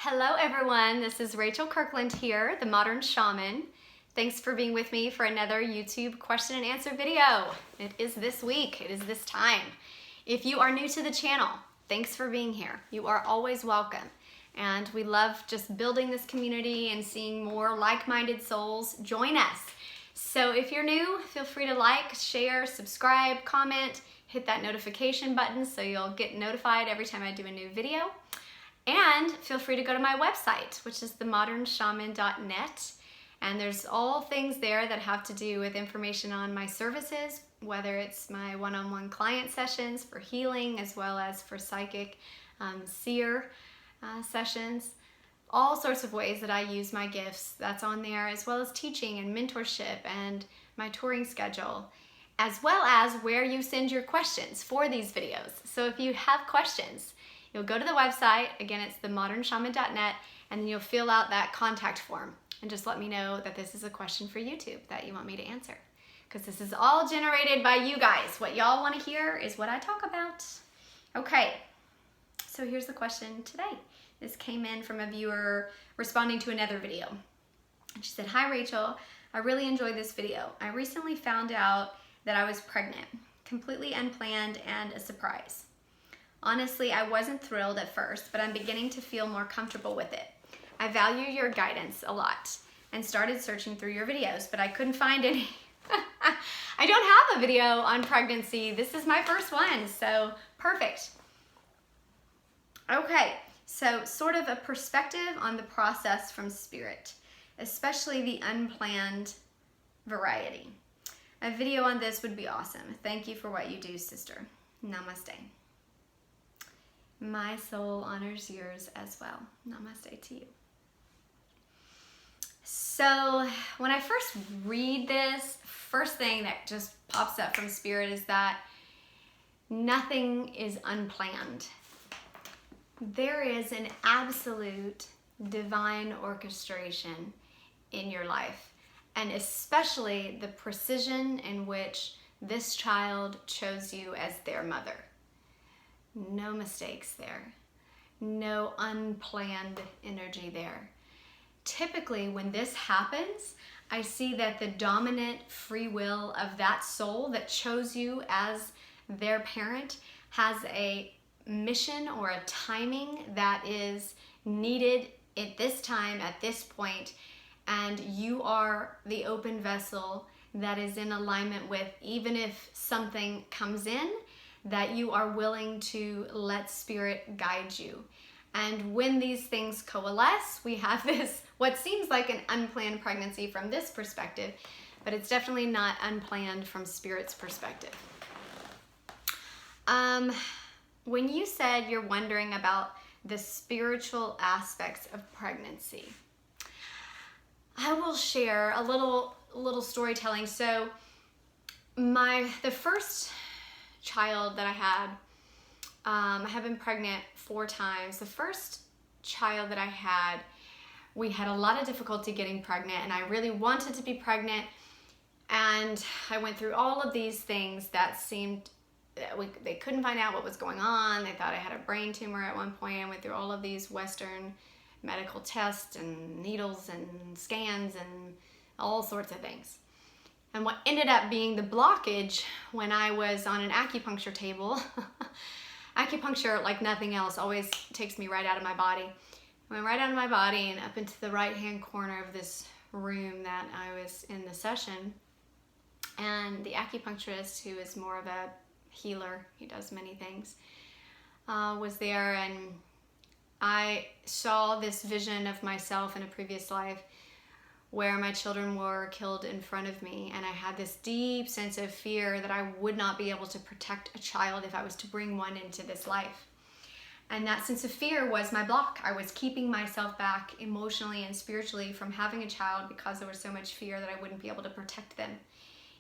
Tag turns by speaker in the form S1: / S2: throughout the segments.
S1: Hello everyone, this is Rachel Kirkland here, the Modern Shaman. Thanks for being with me for another YouTube question and answer video. It is this week, it is this time. If you are new to the channel, thanks for being here. You are always welcome. And we love just building this community and seeing more like-minded souls join us. So if you're new, feel free to like, share, subscribe, comment, hit that notification button so you'll get notified every time I do a new video. And feel free to go to my website, which is themodernshaman.net. And there's all things there that have to do with information on my services, whether it's my one-on-one client sessions for healing, as well as for psychic seer sessions. All sorts of ways that I use my gifts, that's on there, as well as teaching and mentorship and my touring schedule, as well as where you send your questions for these videos. So if you have questions, you'll go to the website, again it's themodernshaman.net, and then you'll fill out that contact form and just let me know that this is a question for YouTube that you want me to answer. Because this is all generated by you guys. What y'all want to hear is what I talk about. Okay, so here's the question today. This came in from a viewer responding to another video. And she said, "Hi Rachel, I really enjoyed this video. I recently found out that I was pregnant, completely unplanned and a surprise. Honestly, I wasn't thrilled at first, but I'm beginning to feel more comfortable with it. I value your guidance a lot and started searching through your videos, but I couldn't find any." I don't have a video on pregnancy. This is my first one, so perfect. Okay, so sort of a perspective on the process from spirit, especially the unplanned variety. A video on this would be awesome. Thank you for what you do, sister. Namaste. My soul honors yours as well. Namaste to you. So when I first read this, first thing that just pops up from spirit is that nothing is unplanned. There is an absolute divine orchestration in your life, and especially the precision in which this child chose you as their mother. No mistakes there. No unplanned energy there. Typically, when this happens, I see that the dominant free will of that soul that chose you as their parent has a mission or a timing that is needed at this time, at this point, and you are the open vessel that is in alignment with, even if something comes in, that you are willing to let spirit guide you. And when these things coalesce, we have this, what seems like an unplanned pregnancy from this perspective, but it's definitely not unplanned from spirit's perspective. When you said you're wondering about the spiritual aspects of pregnancy, I will share a little storytelling. So the first child that I have been pregnant 4 times. The first child that I had, we had a lot of difficulty getting pregnant, and I really wanted to be pregnant, and I went through all of these things that seemed that they couldn't find out what was going on. They thought I had a brain tumor at one point. I went through all of these Western medical tests and needles and scans and all sorts of things. And what ended up being the blockage when I was on an acupuncture table, acupuncture, like nothing else, always takes me right out of my body. I went right out of my body and up into the right-hand corner of this room that I was in the session. And the acupuncturist, who is more of a healer, he does many things, was there, and I saw this vision of myself in a previous life where my children were killed in front of me, and I had this deep sense of fear that I would not be able to protect a child if I was to bring one into this life. And that sense of fear was my block. I was keeping myself back emotionally and spiritually from having a child because there was so much fear that I wouldn't be able to protect them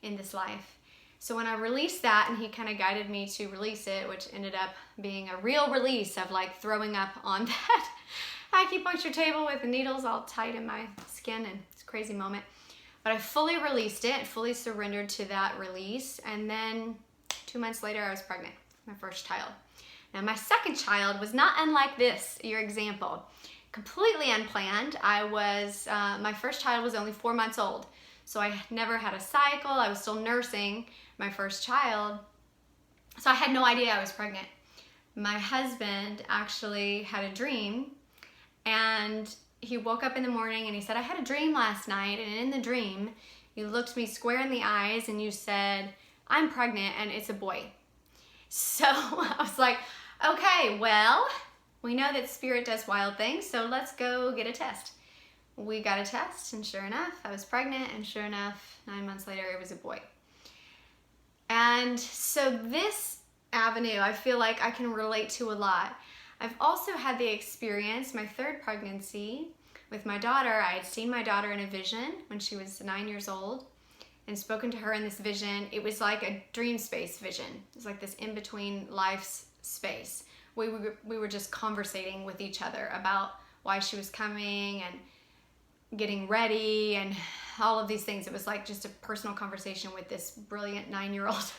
S1: in this life. So when I released that, and he kind of guided me to release it, which ended up being a real release of like throwing up on that acupuncture table with the needles all tight in my skin, and it's a crazy moment. But I fully released it, fully surrendered to that release, and then 2 months later I was pregnant, my first child. Now my second child was not unlike this, your example. completely unplanned. I was, my first child was only 4 months old. So I never had a cycle. I was still nursing my first child. So I had no idea I was pregnant. My husband actually had a dream, and he woke up in the morning and he said, I had a dream last night, and in the dream, you looked me square in the eyes and you said, I'm pregnant and it's a boy. So I was like, okay, well, we know that spirit does wild things, so let's go get a test. We got a test, and sure enough, I was pregnant, and sure enough, 9 months later, it was a boy. And so this avenue, I feel like I can relate to a lot. I've also had the experience, my third pregnancy, with my daughter. I had seen my daughter in a vision when she was 9 years old and spoken to her in this vision. It was like a dream space vision. It was like this in-between life's space. We were just conversating with each other about why she was coming and getting ready and all of these things. It was like just a personal conversation with this brilliant 9-year-old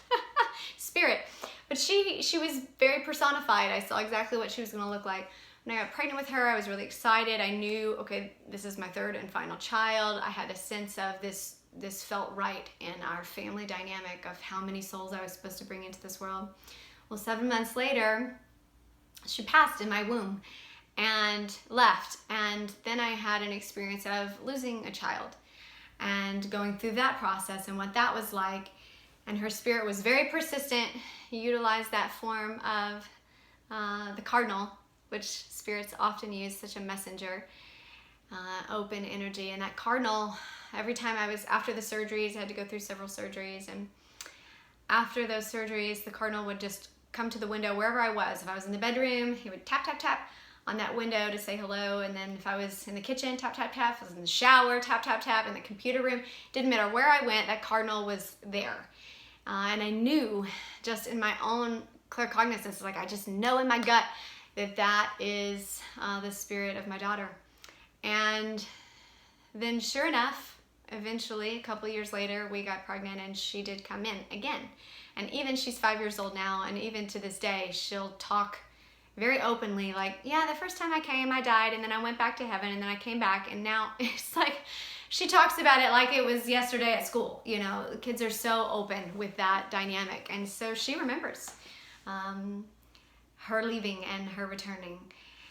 S1: spirit. But she was very personified. I saw exactly what she was going to look like. When I got pregnant with her, I was really excited. I knew, okay, this is my third and final child. I had a sense of this felt right in our family dynamic of how many souls I was supposed to bring into this world. Well, 7 months later, she passed in my womb and left. And then I had an experience of losing a child and going through that process and what that was like. And her spirit was very persistent. He utilized that form of the cardinal, which spirits often use, such a messenger, open energy. And that cardinal, every time I was, after the surgeries, I had to go through several surgeries. And after those surgeries, the cardinal would just come to the window wherever I was. If I was in the bedroom, he would tap, tap, tap on that window to say hello. And then if I was in the kitchen, tap, tap, tap. If I was in the shower, tap, tap, tap. In the computer room, didn't matter where I went, that cardinal was there. And I knew just in my own claircognizance, like I just know in my gut that that is the spirit of my daughter. And then sure enough, eventually, a couple years later, we got pregnant and she did come in again. And even she's 5 years old now, and even to this day, she'll talk very openly like, yeah, the first time I came, I died, and then I went back to heaven, and then I came back, and now it's like, she talks about it like it was yesterday at school. You know, kids are so open with that dynamic. And so she remembers her leaving and her returning.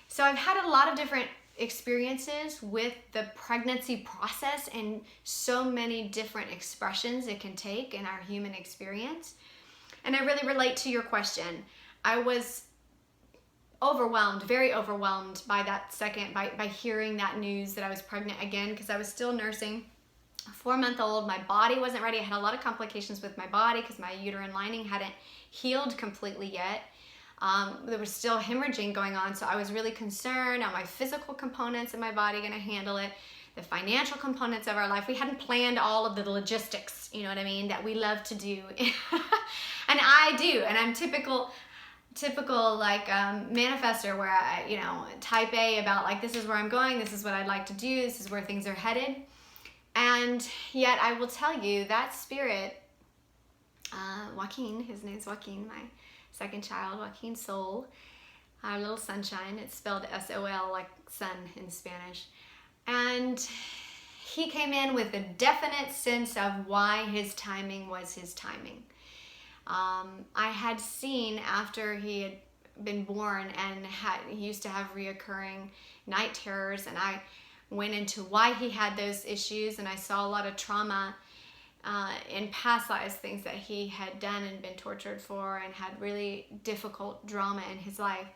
S1: So I've had a lot of different experiences with the pregnancy process and so many different expressions it can take in our human experience. And I really relate to your question. I was overwhelmed, very overwhelmed by that second, by hearing that news that I was pregnant again, because I was still nursing a 4-month-old. My body wasn't ready. I had a lot of complications with my body because my uterine lining hadn't healed completely yet. There was still hemorrhaging going on, so I was really concerned. Are my physical components of my body going to handle it? The financial components of our life. We hadn't planned all of the logistics, you know what I mean, that we love to do. And I do, and I'm typical like manifester where I, you know, type A about like, this is where I'm going, this is what I'd like to do, this is where things are headed. And yet I will tell you that spirit, Joaquin, his name's Joaquin, my second child, Joaquin Sol, our little sunshine, it's spelled S-O-L like sun in Spanish. And he came in with a definite sense of why his timing was his timing. I had seen after he had been born and he used to have reoccurring night terrors, and I went into why he had those issues, and I saw a lot of trauma in past lives, things that he had done and been tortured for and had really difficult drama in his life.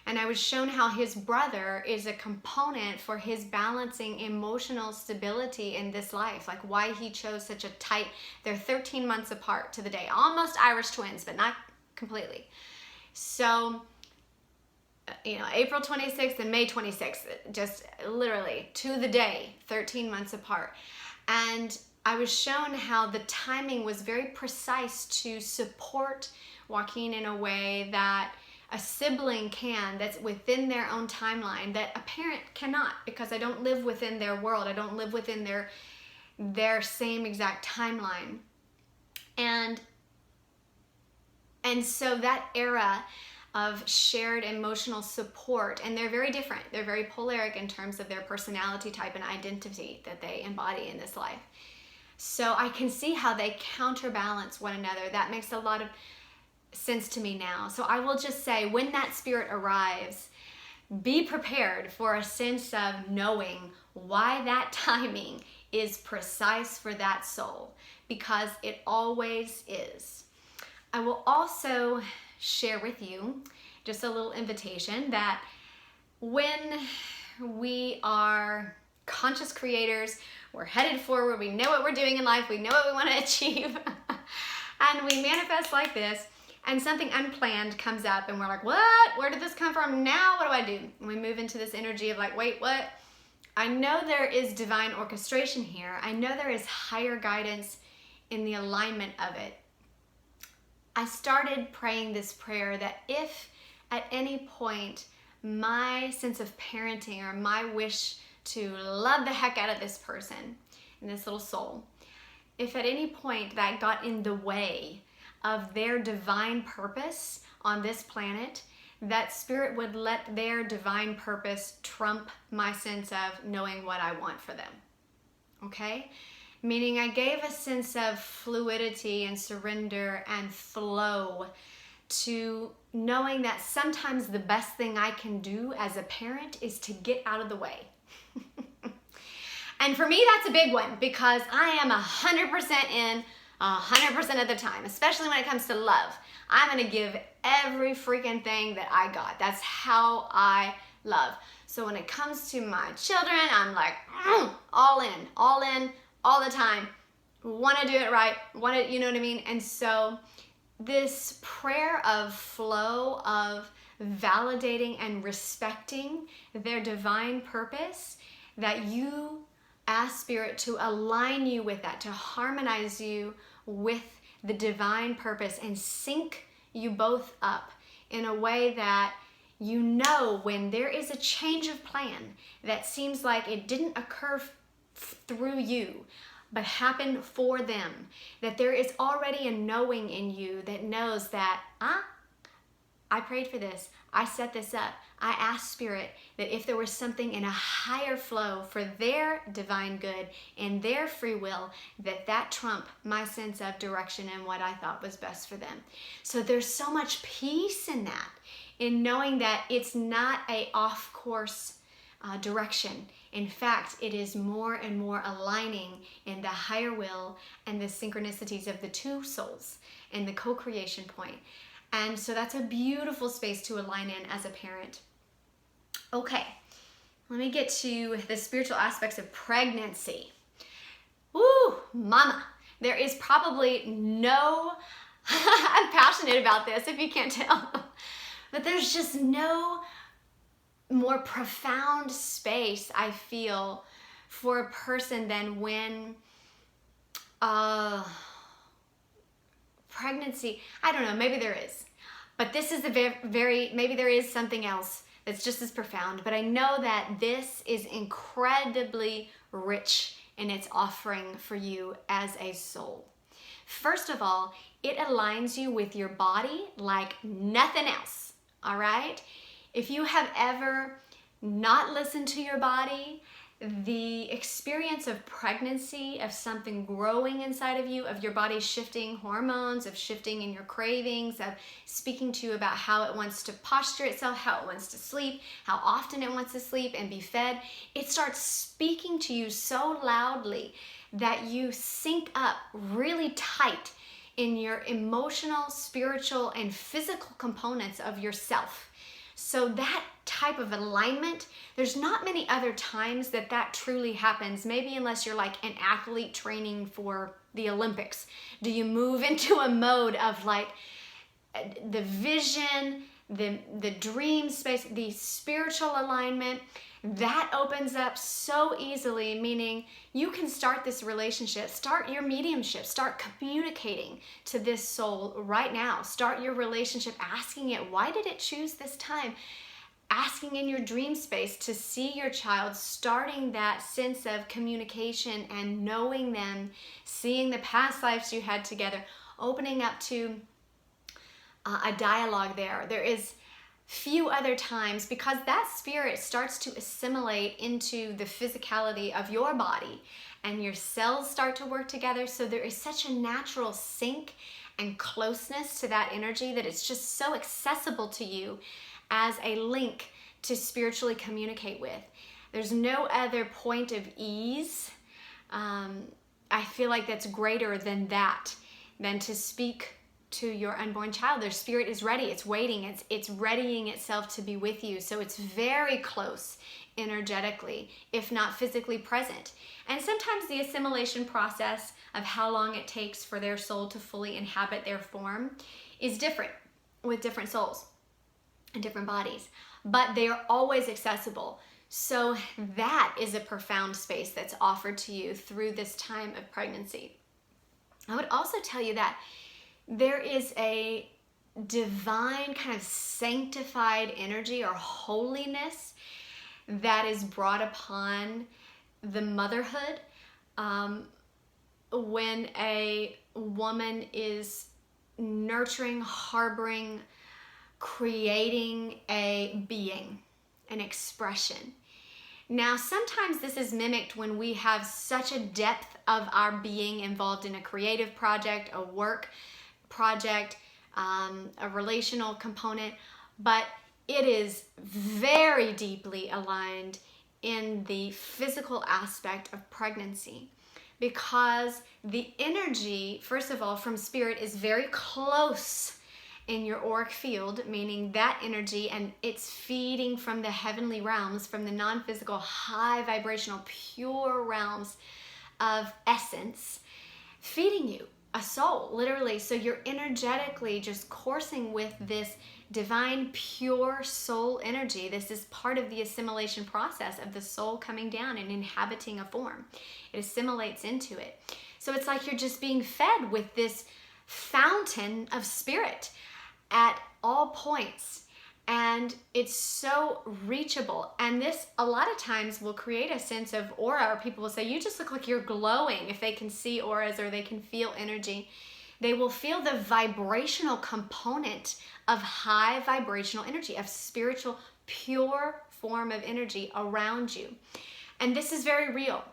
S1: And I was shown how his brother is a component for his balancing emotional stability in this life, like why he chose such a tight, they're 13 months apart to the day, almost Irish twins, but not completely. So, you know, April 26th and May 26th, just literally to the day, 13 months apart. And I was shown how the timing was very precise to support Joaquin in a way that a sibling can, that's within their own timeline, that a parent cannot, because I don't live within their world. I don't live within their same exact timeline. And so that era of shared emotional support. And they're very different. They're very polaric in terms of their personality type and identity that they embody in this life. So I can see how they counterbalance one another. That makes a lot of sense to me now. So I will just say, when that spirit arrives, be prepared for a sense of knowing why that timing is precise for that soul, because it always is. I will also share with you just a little invitation that when we are conscious creators, we're headed forward, we know what we're doing in life, we know what we want to achieve, and we manifest like this, and something unplanned comes up and we're like, what? Where did this come from? Now what do I do? And we move into this energy of like, wait, what? I know there is divine orchestration here. I know there is higher guidance in the alignment of it. I started praying this prayer that if at any point my sense of parenting or my wish to love the heck out of this person and this little soul, if at any point that got in the way of their divine purpose on this planet, that spirit would let their divine purpose trump my sense of knowing what I want for them. Okay? Meaning I gave a sense of fluidity and surrender and flow to knowing that sometimes the best thing I can do as a parent is to get out of the way. And for me, that's a big one, because I am 100% in 100% of the time, especially when it comes to love. I'm gonna give every freaking thing that I got. That's how I love. So when it comes to my children, I'm like, all in, all the time. Wanna do it right, you know what I mean? And so this prayer of flow, of validating and respecting their divine purpose, that you ask Spirit to align you with that, to harmonize you with the divine purpose and sync you both up in a way that you know when there is a change of plan that seems like it didn't occur through you, but happened for them, that there is already a knowing in you that knows that, I prayed for this, I set this up, I asked Spirit that if there was something in a higher flow for their divine good and their free will, that trump my sense of direction and what I thought was best for them. So there's so much peace in that, in knowing that it's not a off-course direction. In fact, it is more and more aligning in the higher will and the synchronicities of the two souls and the co-creation point. And so that's a beautiful space to align in as a parent. Okay, let me get to the spiritual aspects of pregnancy. Woo, mama. There is probably no, I'm passionate about this if you can't tell, but there's just no more profound space I feel for a person than when pregnancy, I don't know, maybe there is, but this is the maybe there is something else that's just as profound, but I know that this is incredibly rich in its offering for you as a soul. First of all, it aligns you with your body like nothing else, all right? If you have ever not listened to your body, the experience of pregnancy, of something growing inside of you, of your body shifting hormones, of shifting in your cravings, of speaking to you about how it wants to posture itself, how it wants to sleep, how often it wants to sleep and be fed, it starts speaking to you so loudly that you sync up really tight in your emotional, spiritual, and physical components of yourself. So that type of alignment, there's not many other times that truly happens, maybe unless you're like an athlete training for the Olympics. Do you move into a mode of like the vision, the dream space, the spiritual alignment, that opens up so easily, meaning you can start this relationship, start your mediumship, start communicating to this soul right now. Start your relationship, asking it, why did it choose this time? Asking in your dream space to see your child, starting that sense of communication and knowing them, seeing the past lives you had together, opening up to a dialogue there. There is few other times, because that spirit starts to assimilate into the physicality of your body and your cells start to work together. So there is such a natural sync and closeness to that energy that it's just so accessible to you as a link to spiritually communicate with. There's no other point of ease. I feel like that's greater than that, than to speak to your unborn child. Their spirit is ready, it's waiting, it's readying itself to be with you. So it's very close energetically, if not physically present. And sometimes the assimilation process of how long it takes for their soul to fully inhabit their form is different with different souls and different bodies, but they are always accessible. So that is a profound space that's offered to you through this time of pregnancy. I would also tell you that there is a divine kind of sanctified energy or holiness that is brought upon the motherhood when a woman is nurturing, harboring, creating a being, an expression. Now, sometimes this is mimicked when we have such a depth of our being involved in a creative project, a work project, a relational component, but it is very deeply aligned in the physical aspect of pregnancy, because the energy, first of all, from spirit is very close in your auric field, meaning that energy, and it's feeding from the heavenly realms, from the non-physical, high vibrational, pure realms of essence, feeding you a soul, literally. So you're energetically just coursing with this divine, pure soul energy. This is part of the assimilation process of the soul coming down and inhabiting a form. It assimilates into it. So it's like you're just being fed with this fountain of spirit at all points, and it's so reachable. And this a lot of times will create a sense of aura, or people will say, you just look like you're glowing. If they can see auras or they can feel energy, they will feel the vibrational component of high vibrational energy, of spiritual pure form of energy around you. And this is very real.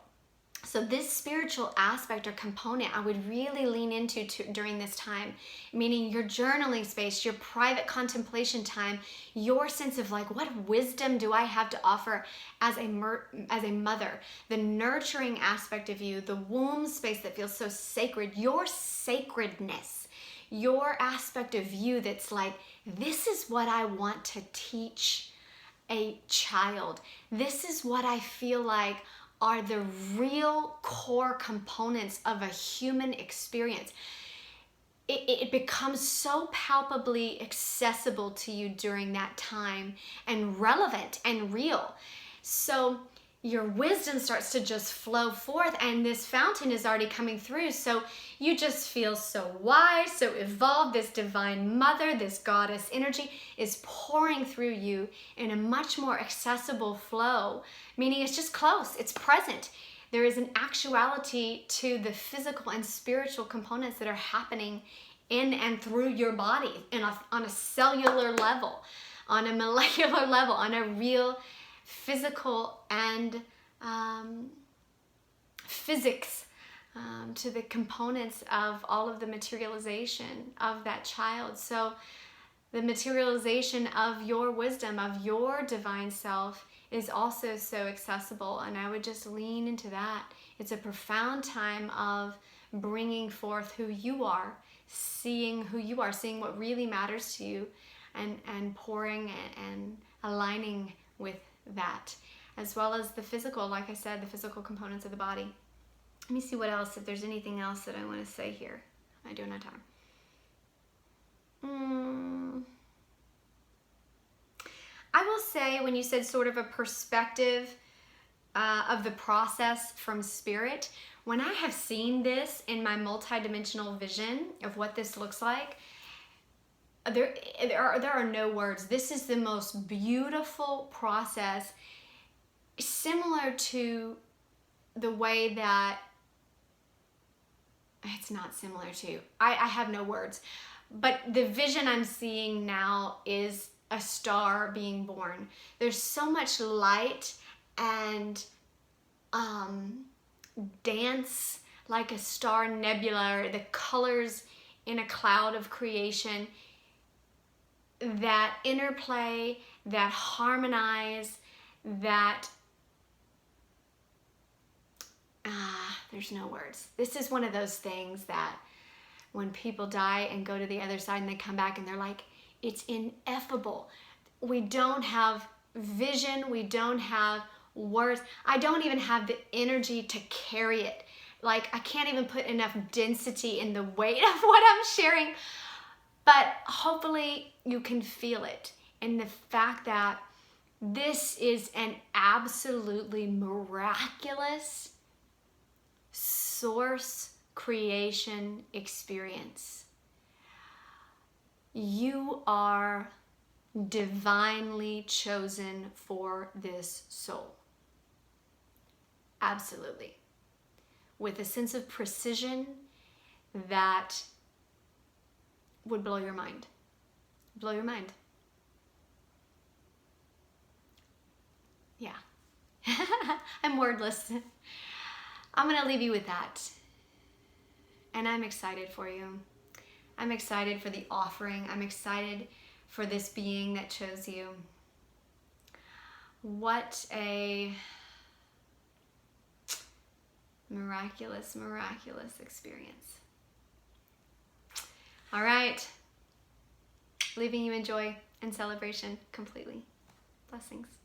S1: So this spiritual aspect or component I would really lean into during this time, meaning your journaling space, your private contemplation time, your sense of like, what wisdom do I have to offer as a mother, the nurturing aspect of you, the womb space that feels so sacred, your sacredness, your aspect of you that's like, this is what I want to teach a child. This is what I feel like are the real core components of a human experience. It becomes so palpably accessible to you during that time, and relevant and real. So your wisdom starts to just flow forth, and this fountain is already coming through. So you just feel so wise, so evolved. This divine mother, this goddess energy is pouring through you in a much more accessible flow, meaning it's just close, it's present. There is an actuality to the physical and spiritual components that are happening in and through your body on a cellular level, on a molecular level, on a real physical and physics to the components of all of the materialization of that child. So the materialization of your wisdom, of your divine self, is also so accessible, and I would just lean into that. It's a profound time of bringing forth who you are, seeing who you are, seeing what really matters to you, and pouring and aligning with that, as well as the physical, like I said, the physical components of the body. Let me see what else, if there's anything else that I want to say here. I don't have time. I will say, when you said sort of a perspective of the process from spirit, when I have seen this in my multidimensional vision of what this looks like, there are no words. This is the most beautiful process, similar to the way that, it's not similar to, I have no words, but the vision I'm seeing now is a star being born. There's so much light and dance like a star nebula, or the colors in a cloud of creation that interplay, that harmonize, that there's no words. This is one of those things that when people die and go to the other side and they come back and they're like, it's ineffable. We don't have vision, we don't have words. I don't even have the energy to carry it. Like, I can't even put enough density in the weight of what I'm sharing. But hopefully you can feel it. And the fact that this is an absolutely miraculous source creation experience. You are divinely chosen for this soul. Absolutely. With a sense of precision that would blow your mind. Blow your mind. Yeah. I'm wordless. I'm going to leave you with that. And I'm excited for you. I'm excited for the offering. I'm excited for this being that chose you. What a miraculous, miraculous experience. All right. Leaving you in joy and celebration completely. Blessings.